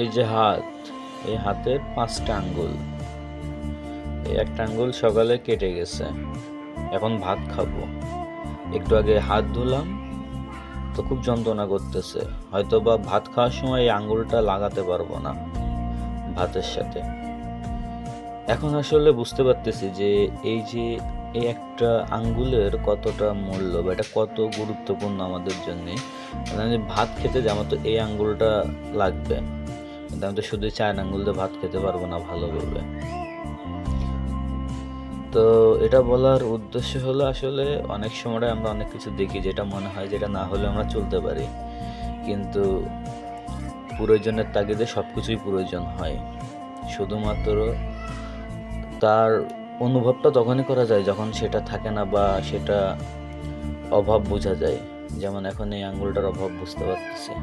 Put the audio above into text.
এই যে হাত, এই হাতের 5টা আঙ্গুল, এই একটা আঙ্গুল সকালে কেটে গেছে। এখন ভাত খাবো, একটু আগে হাত ধুলাম, তো খুব যন্ত্রণা করতেছে। হয়তো বা ভাত খাওয়ার সময় এই আঙ্গুলটা লাগাতে পারবো না ভাতের সাথে। এখন আসলে বুঝতে পারতেছি যে এই যে এই একটা আঙ্গুলের কতটা মূল্য বা এটা কত গুরুত্বপূর্ণ আমাদের জন্য। আমি ভাত খেতে যে আমার তো এই আঙ্গুলটা লাগবে, কিন্তু আমি তো শুধু 4 আঙ্গুল দিয়ে ভাত খেতে পারবো না ভালোভাবে। তো এটা বলার উদ্দেশ্য হলো আসলে অনেক সময় আমরা অনেক কিছু দেখি যেটা মনে হয় যেটা না হলে আমরা চলতে পারি, কিন্তু প্রয়োজনের তাগিদে সব কিছুই প্রয়োজন হয়। শুধুমাত্র তার অনুভবটা তখনই করা যায় যখন সেটা থাকে না বা সেটা অভাব বোঝা যায়। যেমন এখন এই আঙ্গুলটার অভাব বুঝতে পারতেছি।